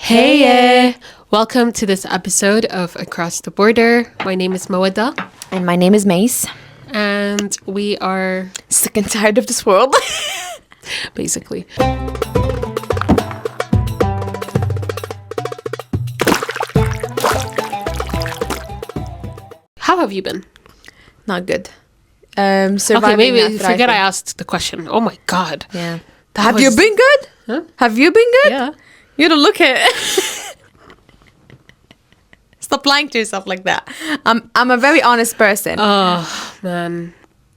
Hey, welcome to this episode of Across the Border. My name is Mawada. And my name is Mace. And we are sick and tired of this world. basically. How have you been? Not good. Okay, maybe forget I asked the question. Oh my God. Yeah. Have you been good? Huh? Have you been good? Yeah. You don't look it. Stop lying to yourself like that. I'm a very honest person. Oh, man.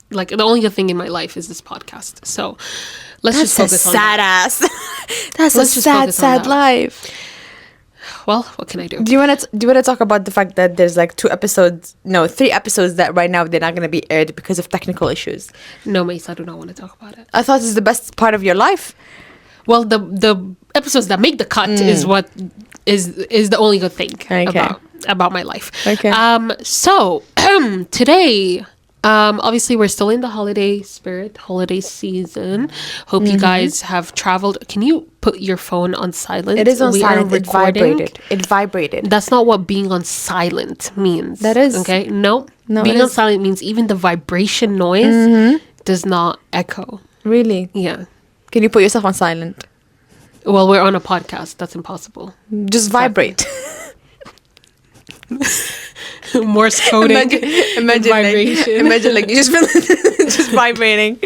Like, the only good thing in my life is this podcast. So, let's just focus on that. That's a sad life. Well, what can I do? Do you want to talk about the fact that there's like 3 episodes that right now they're not going to be aired because of technical issues? No, Mace, I do not want to talk about it. I thought it's the best part of your life. Well, the episodes that make the cut is what is the only good thing about my life. Okay. So today, obviously we're still in the holiday season. Hope you guys have traveled. Can you put your phone on silent? It is on silent. It vibrated. That's not what being on silent means. That is. Okay. No, being on silent means even the vibration noise does not echo. Really? Yeah. Can you put yourself on silent? Well, we're on a podcast. That's impossible. Just vibrate. Morse coding. Imagine vibration. Like you just vibrating.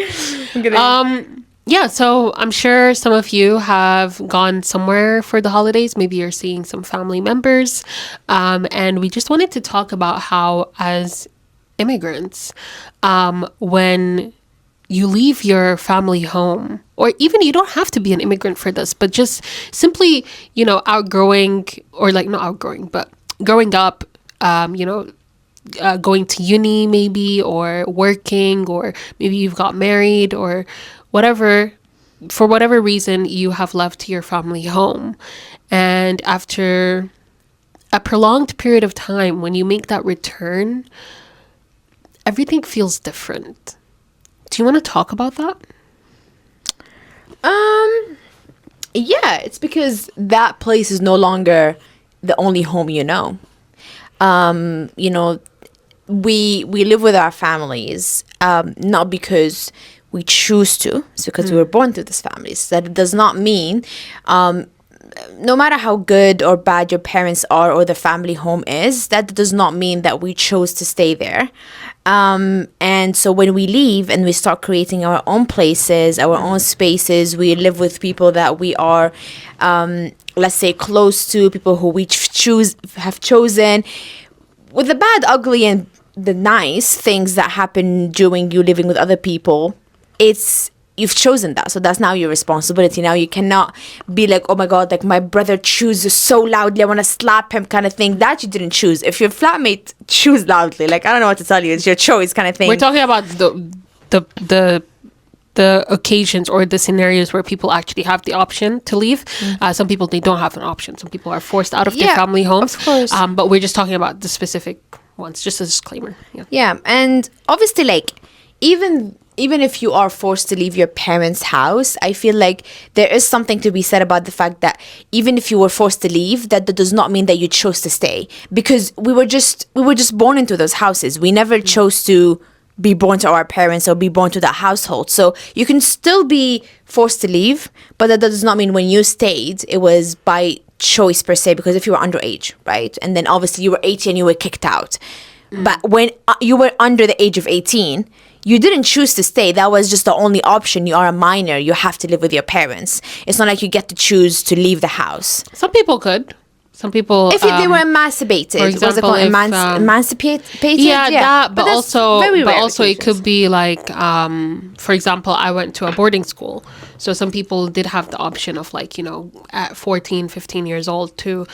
Yeah, so I'm sure some of you have gone somewhere for the holidays. Maybe you're seeing some family members. And we just wanted to talk about how, as immigrants, when you leave your family home, or even you don't have to be an immigrant for this, but just simply, outgrowing, or like not outgrowing, but growing up, going to uni maybe, or working, or maybe you've got married, or whatever, for whatever reason you have left your family home. And after a prolonged period of time, when you make that return, everything feels different. Do you want to talk about that? Yeah, it's because that place is no longer the only home you know. We live with our families, not because we choose to. It's because we were born to these families. That does not mean, no matter how good or bad your parents are or the family home is, that does not mean that we chose to stay there. And so when we leave and we start creating our own places, our own spaces, we live with people that we are, let's say, close to, people who we have chosen, with the bad, ugly, and the nice things that happen during you living with other people. You've chosen that, so that's now your responsibility. Now you cannot be like, oh my God, like my brother chooses so loudly, I want to slap him, kind of thing. That you didn't choose. If your flatmate choose loudly, like, I don't know what to tell you, it's your choice, kind of thing. We're talking about the occasions or the scenarios where people actually have the option to leave. Some people, they don't have an option. Some people are forced out of their family homes. Of course. But we're just talking about the specific ones, just a disclaimer. Yeah, and obviously, like, even if you are forced to leave your parents' house, I feel like there is something to be said about the fact that even if you were forced to leave, that does not mean that you chose to stay, because we were just born into those houses. We never chose to be born to our parents or be born to that household. So you can still be forced to leave, but that does not mean when you stayed, it was by choice per se, because if you were underage, right? And then obviously you were 18 and you were kicked out. But when you were under the age of 18, you didn't choose to stay. That was just the only option. You are a minor. You have to live with your parents. It's not like you get to choose to leave the house. Some people could. Some people, if they were emancipated, for example, was it called emancipated? Yeah, that. But also occasions. It could be like, for example, I went to a boarding school, so some people did have the option of, like, at 14, 15 years old to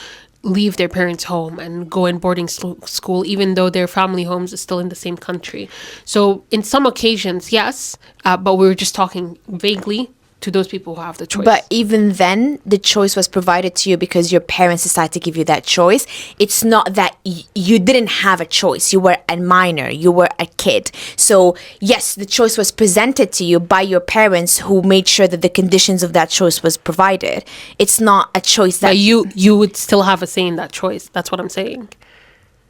leave their parents' home and go in boarding school, even though their family homes is still in the same country. So in some occasions, yes, but we were just talking vaguely to those people who have the choice. But even then, the choice was provided to you because your parents decided to give you that choice. It's not that you didn't have a choice. You were a minor. You were a kid. So, yes, the choice was presented to you by your parents who made sure that the conditions of that choice was provided. It's not a choice that... But you would still have a say in that choice. That's what I'm saying.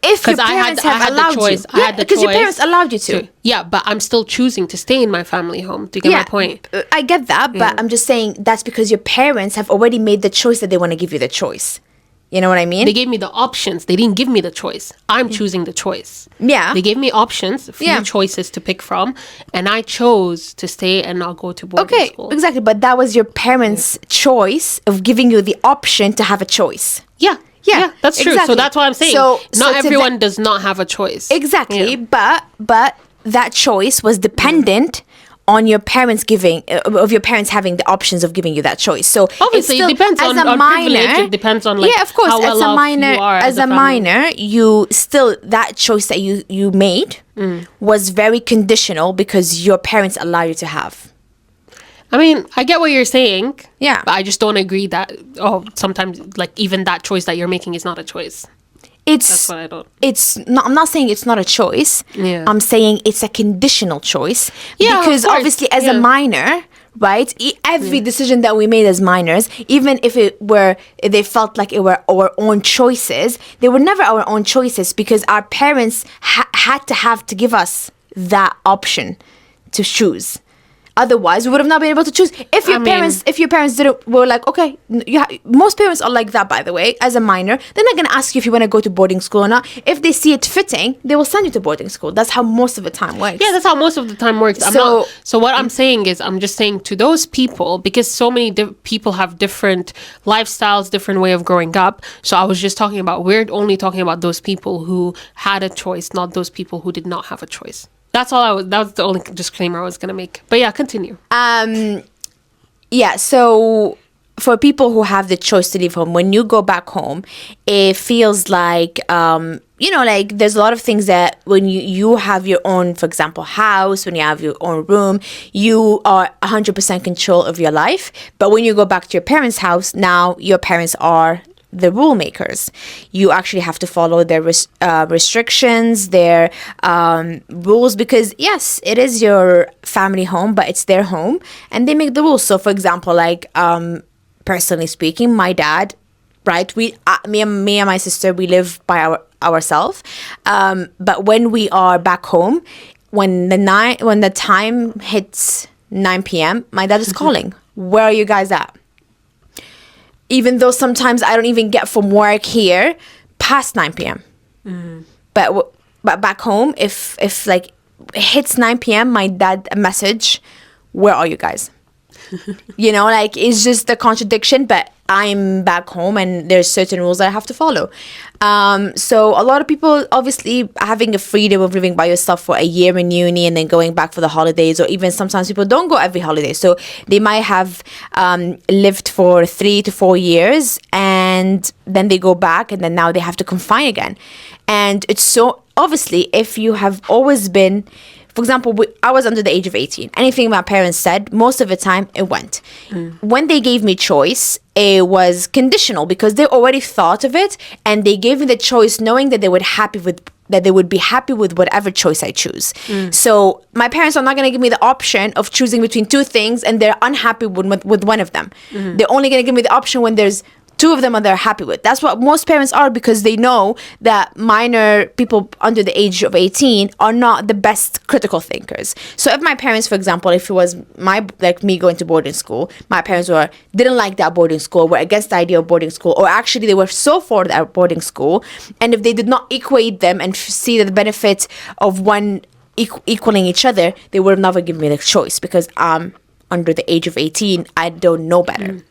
If your parents have allowed you. Yeah, because your parents allowed you to. Yeah, but I'm still choosing to stay in my family home. Do you get my point? I get that, but I'm just saying that's because your parents have already made the choice that they want to give you the choice. You know what I mean? They gave me the options. They didn't give me the choice. I'm choosing the choice. Yeah. They gave me options, a few choices to pick from, and I chose to stay and not go to boarding school. Okay, exactly. But that was your parents' choice of giving you the option to have a choice. Yeah, that's true. Exactly. So that's what I'm saying. Not everyone does not have a choice. Exactly, but that choice was dependent on your parents of your parents having the options of giving you that choice. So obviously, it depends on privilege. It depends on of course, how well off you are as a minor, you still that choice that you made was very conditional because your parents allow you to have. I mean, I get what you're saying. Yeah. But I just don't agree that, sometimes, like, even that choice that you're making is not a choice. That's what I don't... I'm not saying it's not a choice. Yeah. I'm saying it's a conditional choice. Yeah, because obviously as a minor, right, every decision that we made as minors, even if they felt like it were our own choices, they were never our own choices because our parents had to give us that option to choose. Otherwise, we would have not been able to choose. If your parents were like, okay, most parents are like that, by the way, as a minor, they're not going to ask you if you want to go to boarding school or not. If they see it fitting, they will send you to boarding school. That's how most of the time works. Yeah, that's how most of the time works. So what I'm saying is, I'm just saying to those people, because so many people have different lifestyles, different way of growing up. So I was just we're only talking about those people who had a choice, not those people who did not have a choice. That was the only disclaimer I was going to make. But yeah, continue. Yeah, so for people who have the choice to leave home, when you go back home, it feels like, like there's a lot of things that when you have your own, for example, house, when you have your own room, you are 100% control of your life. But when you go back to your parents' house, now your parents are the rule makers. You actually have to follow their restrictions, their rules, because yes, it is your family home, but it's their home and they make the rules. So for example, like personally speaking, my dad, right, me and my sister, we live by ourselves, but when we are back home, when the time hits 9 p.m, my dad is calling, where are you guys at? Even though sometimes I don't even get from work here past 9 p.m. But back home, if like it hits 9 p.m, my dad a message, where are you guys? Like it's just a contradiction, but I'm back home and there's certain rules that I have to follow. So a lot of people obviously having a freedom of living by yourself for a year in uni and then going back for the holidays, or even sometimes people don't go every holiday. So they might have lived for 3 to 4 years and then they go back and then now they have to confine again. And it's so obviously if you have always been, for example, I was under the age of 18. Anything my parents said, most of the time, it went. When they gave me choice, it was conditional because they already thought of it and they gave me the choice knowing that they would be happy with whatever choice I choose. So my parents are not going to give me the option of choosing between two things and they're unhappy with one of them. They're only going to give me the option when there's two of them they're happy with. That's what most parents are, because they know that minor people under the age of 18 are not the best critical thinkers. So if my parents, for example, if it was me going to boarding school, my parents didn't like that boarding school, were against the idea of boarding school, or actually they were so for that boarding school, and if they did not equate them and see the benefit of one equaling each other, they would have never given me the choice, because I'm under the age of 18, I don't know better.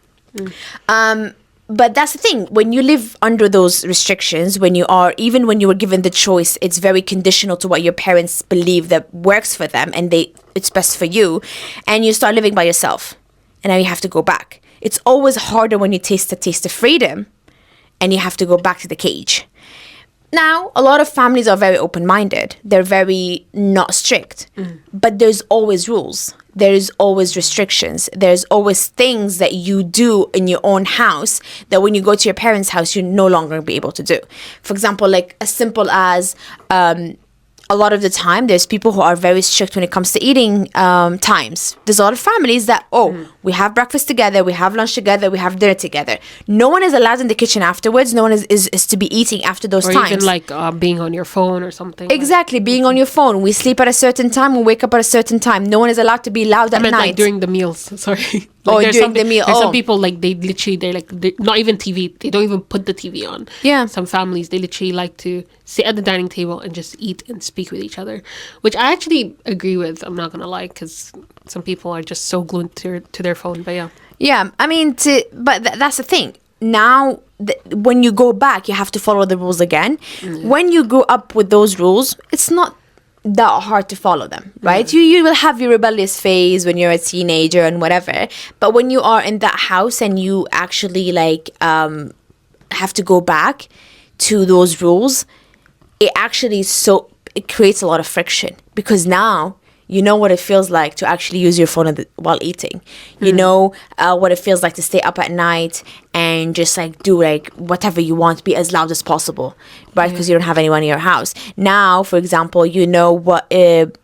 But that's the thing, when you live under those restrictions, when you were given the choice, it's very conditional to what your parents believe that works for them and it's best for you, and you start living by yourself and now you have to go back. It's always harder when you taste the taste of freedom and you have to go back to the cage. Now, a lot of families are very open-minded. They're very not strict. But there's always rules. There's always restrictions. There's always things that you do in your own house that when you go to your parents' house, you no longer be able to do. For example, like as simple as a lot of the time, there's people who are very strict when it comes to eating times. There's a lot of families that, we have breakfast together, we have lunch together, we have dinner together. No one is allowed in the kitchen afterwards. No one is to be eating after those Or times. even like being on your phone or something. Exactly, being on your phone. We sleep at a certain time, we wake up at a certain time. No one is allowed to be loud at I meant night. like during the meals. Sorry. During the meal. There's some people like they're not even TV. They don't even put the TV on. Yeah. Some families, they literally like to sit at the dining table and just eat and speak with each other, which I actually agree with. I'm not gonna lie, because some people are just so glued to their phone. But yeah. Yeah, I mean, that's the thing. Now, when you go back, you have to follow the rules again. When you grow up with those rules, it's not that hard to follow them, right? You will have your rebellious phase when you're a teenager and whatever. But when you are in that house and you actually like have to go back to those rules, it actually it creates a lot of friction, because now you know what it feels like to actually use your phone while eating. You know what it feels like to stay up at night and just like do like whatever you want, be as loud as possible, right? Because you don't have anyone in your house. Now, for example, you know what it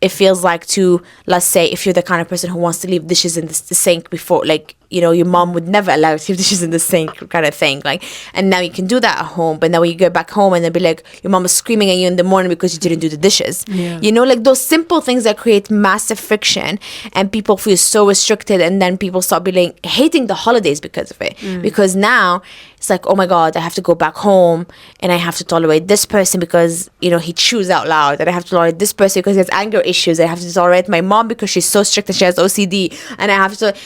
feels like to, let's say, if you're the kind of person who wants to leave dishes in the sink before, like, you know, your mom would never allow you to leave dishes in the sink kind of thing. Like, and now you can do that at home. But now when you go back home and they'll be like, your mom is screaming at you in the morning because you didn't do the dishes. Yeah. You know, like those simple things that create massive friction, and people feel so restricted, and then people start hating the holidays because of it. Because now it's like, oh my God, I have to go back home and I have to tolerate this person because, you know, he chews out loud. And I have to tolerate this person because he has anger issues. I have to tolerate my mom because she's so strict and she has OCD. And I have to...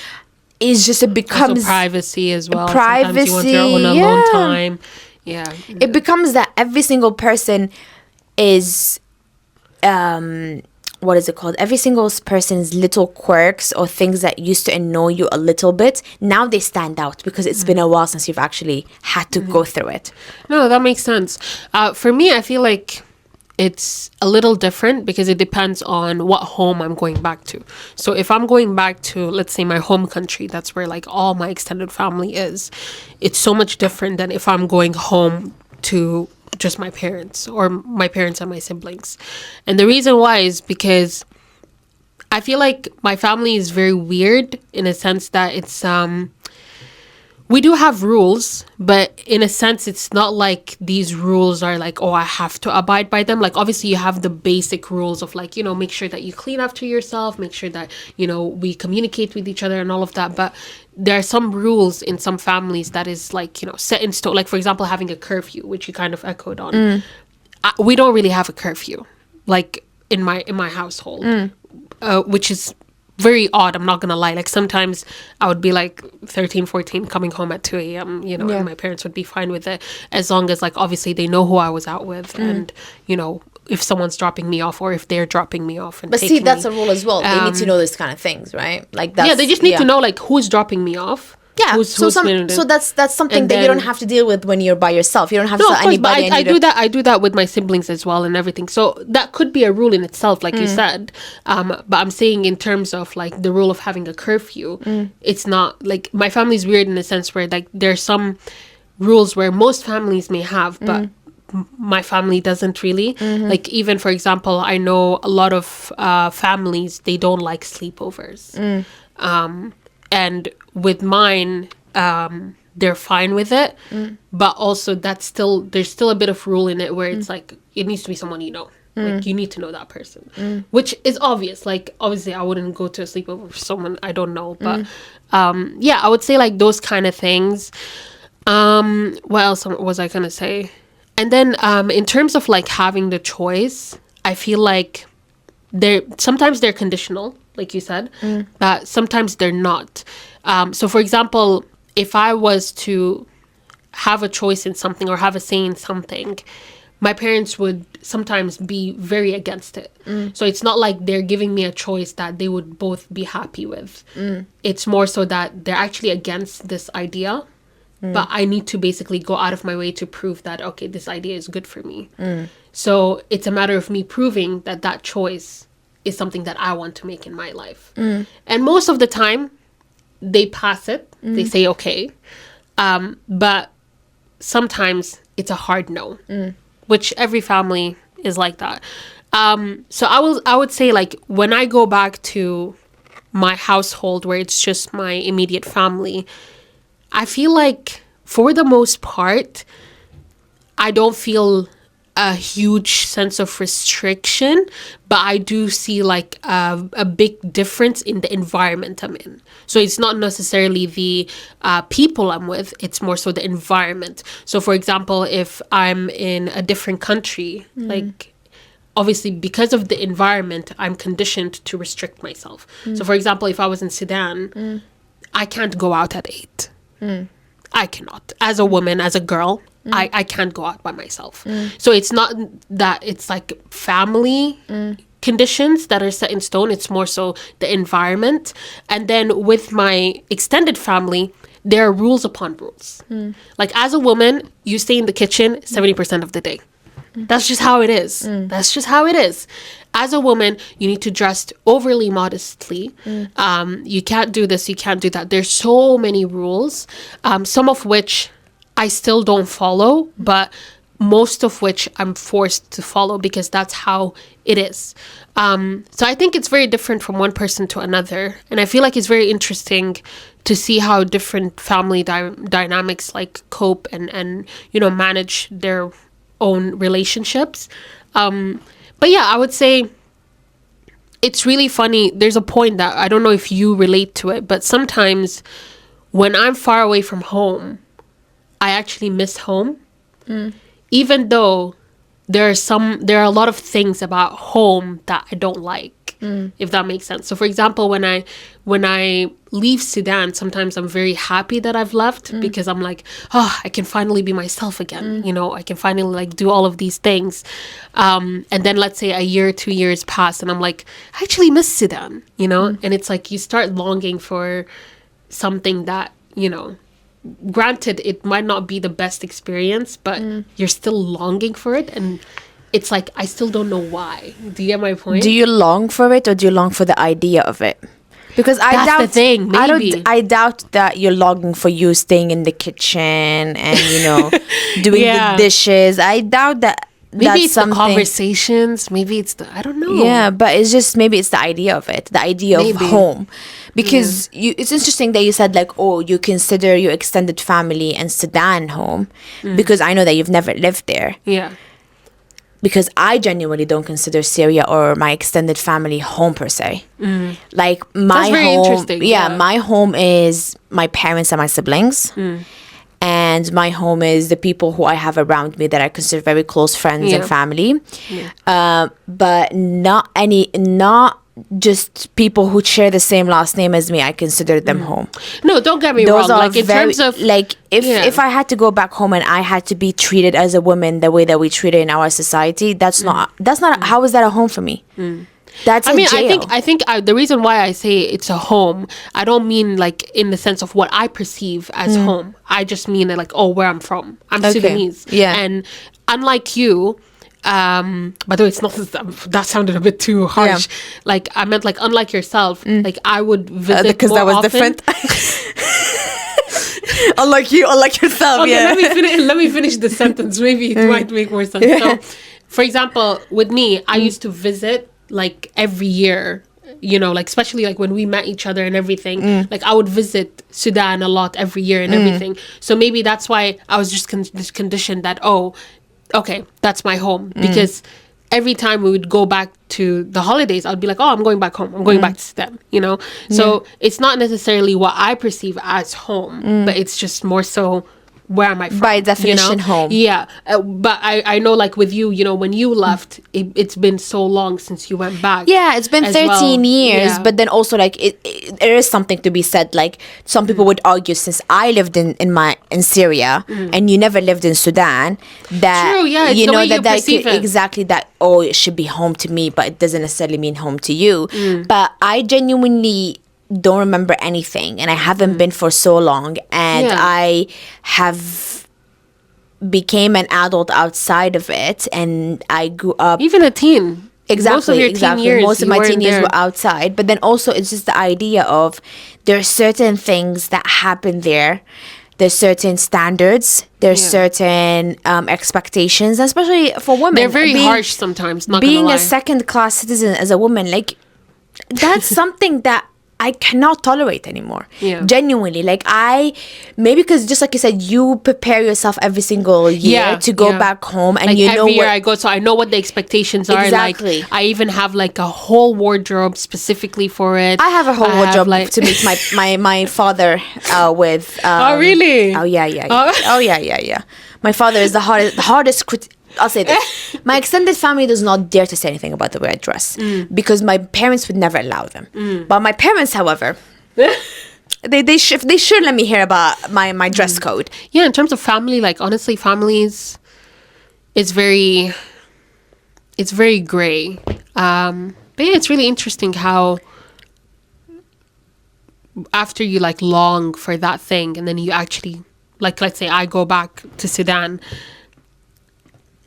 It's just, it becomes... Also privacy as well. Privacy, sometimes you want your own alone time. Yeah. It becomes that every single person is... what is it called? Every single person's little quirks or things that used to annoy you a little bit, now they stand out because it's been a while since you've actually had to go through it. No, that makes sense. For me, I feel like it's a little different because it depends on what home I'm going back to. So if I'm going back to, let's say, my home country, that's where like all my extended family is, it's so much different than if I'm going home to just my parents or my parents and my siblings. And the reason why is because I feel like my family is very weird in a sense that it's we do have rules, but in a sense it's not like these rules are like, oh, I have to abide by them. Like obviously you have the basic rules of like, you know, make sure that you clean after yourself, make sure that, you know, we communicate with each other and all of that. But there are some rules in some families that is like, you know, set in stone. Like for example, having a curfew, which you kind of echoed on. We don't really have a curfew like in my household, which is very odd. I'm not gonna lie. Like sometimes I would be like 13, 14 coming home at 2 a.m, you know, and my parents would be fine with it as long as like obviously they know who I was out with and, you know, if someone's dropping me off or if they're dropping me off. And but see, that's a rule as well. They need to know this kind of things, right? Like that's, they just need to know like who's dropping me off. Yeah, so that's something that you don't have to deal with when you're by yourself. You don't have to tell anybody. But I do that with my siblings as well and everything. So that could be a rule in itself, like you said. But I'm saying in terms of like the rule of having a curfew, it's not like my family's weird in the sense where like there's some rules where most families may have, but my family doesn't really. Like even for example, I know a lot of families, they don't like sleepovers. And with mine, they're fine with it. But also there's still a bit of rule in it where it's like, it needs to be someone you know. Like you need to know that person, which is obvious. Like obviously I wouldn't go to a sleepover for someone I don't know. But yeah, I would say like those kind of things. What else was I gonna say? And then in terms of like having the choice, I feel like sometimes they're conditional, like you said, but sometimes they're not. So for example, if I was to have a choice in something or have a say in something, my parents would sometimes be very against it. So it's not like they're giving me a choice that they would both be happy with. It's more so that they're actually against this idea but I need to basically go out of my way to prove that, okay, this idea is good for me. So it's a matter of me proving that that choice is something that I want to make in my life. And most of the time, they pass it. They say, okay. But sometimes it's a hard no, which every family is like that. So I would say, like, when I go back to my household where it's just my immediate family, I feel like for the most part, I don't feel a huge sense of restriction, but I do see like a big difference in the environment I'm in. So it's not necessarily the people I'm with, it's more so the environment. So for example, if I'm in a different country, like obviously because of the environment, I'm conditioned to restrict myself. So for example, if I was in Sudan, I can't go out at 8. I cannot. As a woman, as a girl, I can't go out by myself. So it's not that it's like family conditions that are set in stone. It's more so the environment. And then with my extended family, there are rules upon rules. Like as a woman, you stay in the kitchen 70% of the day. That's just how it is. That's just how it is. As a woman, you need to dress overly modestly. You can't do this, you can't do that. There's so many rules, some of which I still don't follow, but most of which I'm forced to follow because that's how it is. So I think it's very different from one person to another. And I feel like it's very interesting to see how different family dynamics like cope and manage their own relationships. But yeah, I would say it's really funny. There's a point that I don't know if you relate to it, but sometimes when I'm far away from home, I actually miss home. Even though there are a lot of things about home that I don't like, if that makes sense. So for example, when I leave Sudan, sometimes I'm very happy that I've left because I'm like, oh, I can finally be myself again. I can finally like do all of these things. And then let's say a year, 2 years pass and I'm like, I actually miss Sudan, and it's like you start longing for something that, granted, it might not be the best experience, but you're still longing for it. And it's like, I still don't know why. Do you get my point? Do you long for it or do you long for the idea of it? Because That's doubt the thing, maybe. I doubt that you're longing for you staying in the kitchen and doing the dishes. I doubt that. Maybe that's it's something. the conversations. Maybe it's I don't know. Yeah, but it's just maybe it's the idea of it, the idea of home. Because it's interesting that you said like, oh, you consider your extended family and Sudan home, because I know that you've never lived there. Yeah. Because I genuinely don't consider Syria or my extended family home per se. Like my That's very home, interesting. my home is my parents and my siblings. And my home is the people who I have around me that I consider very close friends and family. But not just people who share the same last name as me. I consider them home. No, don't get me wrong. Like in terms of like if I had to go back home and I had to be treated as a woman the way that we treat it in our society, that's not how is that a home for me? That's jail. I think the reason why I say it's a home, I don't mean like in the sense of what I perceive as home. I just mean like, where I'm from. I'm Sudanese. Yeah. And unlike you, by the way, it's not that sounded a bit too harsh. Yeah. Like I meant like unlike yourself, like I would visit because more that was often. different. unlike yourself. Okay, yeah. let me finish the sentence. Maybe it might make more sense. So, for example, with me, I used to visit like every year, like especially like when we met each other and everything, like I would visit Sudan a lot every year and everything. So maybe that's why I was just conditioned that, okay, that's my home, because every time we would go back to the holidays, I'd be like, I'm going back home. I'm going back to Sudan, So it's not necessarily what I perceive as home, but it's just more so where am I from? By definition, home. Yeah. But I know like with you, when you left, it's been so long since you went back. Yeah, it's been 13 years. Yeah. But then also like there is something to be said. Like some people would argue, since I lived in Syria and you never lived in Sudan, that true, yeah, it's the way you perceive it. Exactly that. It should be home to me, but it doesn't necessarily mean home to you. But I genuinely don't remember anything, and I haven't been for so long, and Yeah. I have became an adult outside of it, and I grew up. Even a teen. Exactly, Most of your teen years, Most of you my weren't teen years there. were outside, but then also it's just the idea of there's certain things that happen there. There's certain standards. There's Yeah. certain expectations, especially for women. They're very harsh sometimes, not Being gonna lie. a second-class citizen as a woman, like that's something that I cannot tolerate anymore. Yeah. Genuinely, like maybe because just like you said, you prepare yourself every single year Yeah, to go yeah. back home, and Like you every know year what. I go, so I know what the expectations are. Exactly. Like I even have like a whole wardrobe specifically for it. I have a whole I wardrobe like to meet my father with. Oh really? Oh yeah. Oh. Oh yeah. My father is the hardest. I'll say this: my extended family does not dare to say anything about the way I dress because my parents would never allow them. But my parents, however, they should let me hear about my dress code. Yeah, in terms of family, like honestly, families, it's very gray. But yeah, it's really interesting how after you like long for that thing, and then you actually, like, let's say I go back to Sudan.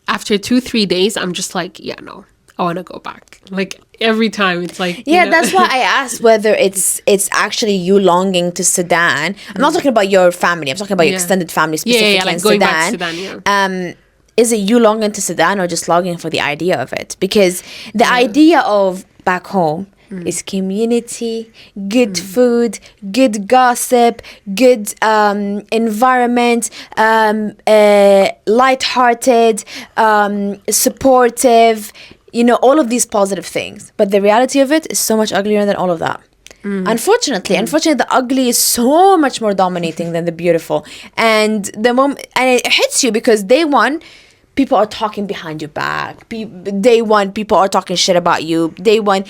After 2-3 days, I'm just like, yeah, no, I want to go back. Like every time, it's like, Yeah, that's why I asked whether it's actually you longing to Sudan. I'm not talking about your family. I'm talking about your Yeah. extended family specifically yeah, like in going Sudan. back to Sudan, yeah. Is it you longing to Sudan or just longing for the idea of it? Because the idea of back home is community, good food, good gossip, good environment, light-hearted, supportive, all of these positive things. But the reality of it is so much uglier than all of that. Unfortunately, the ugly is so much more dominating than the beautiful. And and it hits you because day one, people are talking behind your back. Day one, people are talking shit about you. Day one,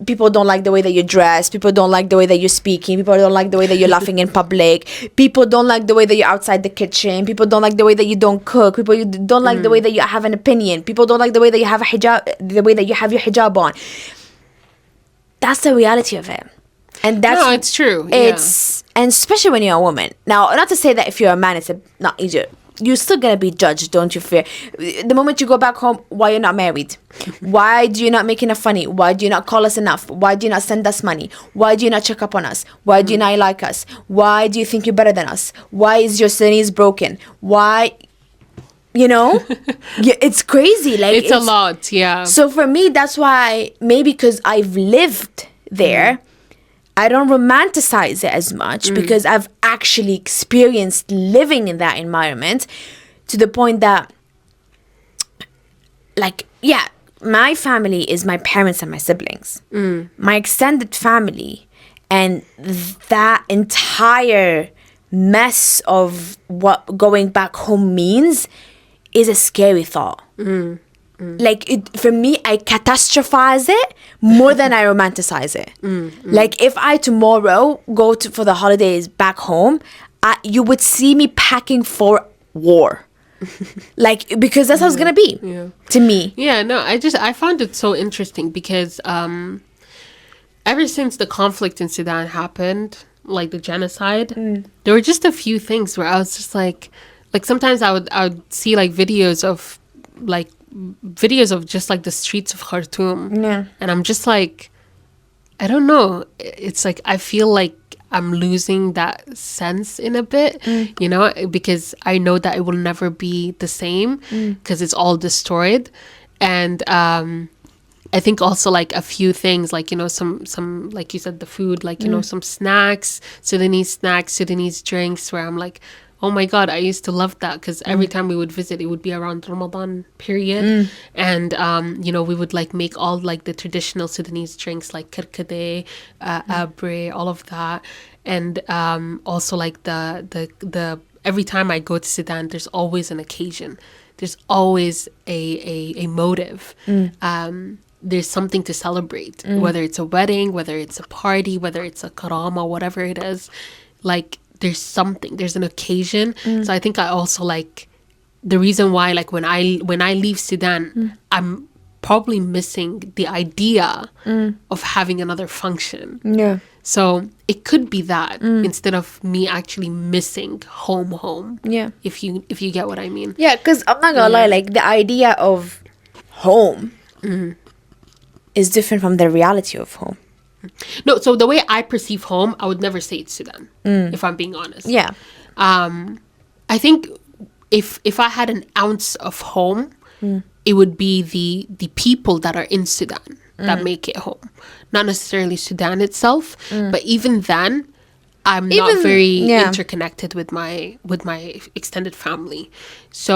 people don't like the way that you dress. People don't like the way that you're speaking. People don't like the way that you're laughing in public. People don't like the way that you're outside the kitchen. People don't like the way that you don't cook. People don't like the way that you have an opinion. People don't like the way that you have a hijab, the way that you have your hijab on. That's the reality of it. And that's No, it's true. and especially when you're a woman. Now, not to say that if you're a man, it's not easier. You're still gonna be judged, don't you fear? The moment you go back home, why you're not married? Why do you not make enough money? Why do you not call us enough? Why do you not send us money? Why do you not check up on us? Why do you not like us? Why do you think you're better than us? Why is your Sunnis broken? Why? Yeah, it's crazy. Like it's a lot, yeah. So for me, that's why maybe because I've lived there, I don't romanticize it as much because I've actually experienced living in that environment to the point that, like, yeah, my family is my parents and my siblings. My extended family and that entire mess of what going back home means is a scary thought. Like for me, I catastrophize it more than I romanticize it. Like if I tomorrow go for the holidays back home, you would see me packing for war. Like because that's how it's gonna be to me. Yeah, no, I found it so interesting because ever since the conflict in Sudan happened, like the genocide, there were just a few things where I was just like sometimes I would see like videos of just like the streets of Khartoum, and I'm just like, I don't know, it's like I feel like I'm losing that sense in a bit, because I know that it will never be the same because it's all destroyed. And I think also like a few things, like, some like you said, the food, like, some snacks, Sudanese drinks, where I'm like, oh my God, I used to love that because every time we would visit, it would be around Ramadan period. And, we would like make all like the traditional Sudanese drinks like kirkade, abre, all of that. And also like the every time I go to Sudan, there's always an occasion. There's always a motive. There's something to celebrate, whether it's a wedding, whether it's a party, whether it's a karama, whatever it is. Like, there's an occasion. So I think I also like the reason why, like, when I leave Sudan, I'm probably missing the idea of having another function. So it could be that instead of me actually missing home. Yeah. If you get what I mean. Yeah, because I'm not gonna lie, like the idea of home is different from the reality of home. No, so the way I perceive home, I would never say it's Sudan, if I'm being honest. Yeah. I think if I had an ounce of home, it would be the people that are in Sudan that make it home. Not necessarily Sudan itself, but even then, I'm not Even- very yeah. interconnected with my extended family. So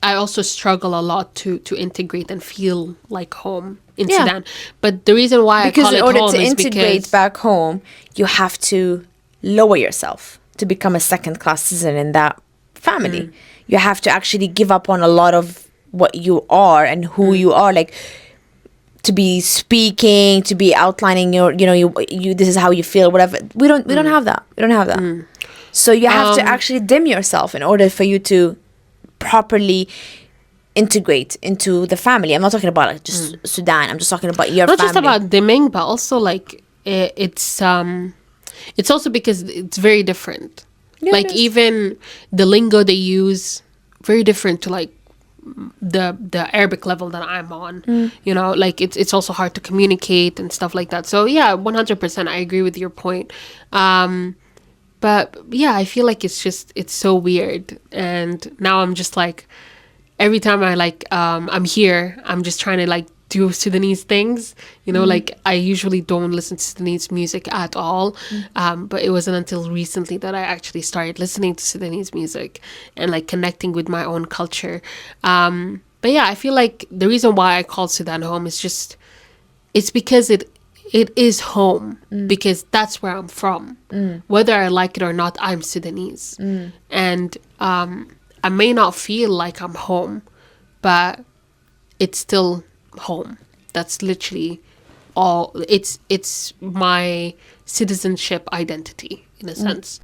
I also struggle a lot to integrate and feel like home in Yeah. Sudan. But the reason why I Because call in it order home to is integrate because back home, you have to lower yourself to become a second class citizen in that family. You have to actually give up on a lot of what you are and who you are, like to be speaking, to be outlining your, you this is how you feel, whatever. We don't have that. We don't have that. So you have to actually dim yourself in order for you to properly integrate into the family. I'm not talking about like just Sudan. I'm just talking about your not family. just about dimming, but also like it's also because it's very different. Yeah, Like it is. even the lingo they use, very different to like the Arabic level that I'm on. You know, like it's also hard to communicate and stuff like that. So yeah, 100%, I agree with your point. But yeah, I feel like it's so weird, and now I'm just like, every time I like I'm here, I'm just trying to like do Sudanese things, like I usually don't listen to Sudanese music at all, but it wasn't until recently that I actually started listening to Sudanese music and like connecting with my own culture. But yeah, I feel like the reason why I call Sudan home is just, it's because it is home, because that's where I'm from. Whether I like it or not, I'm Sudanese. And I may not feel like I'm home, but it's still home. That's literally all. It's my citizenship identity in a sense.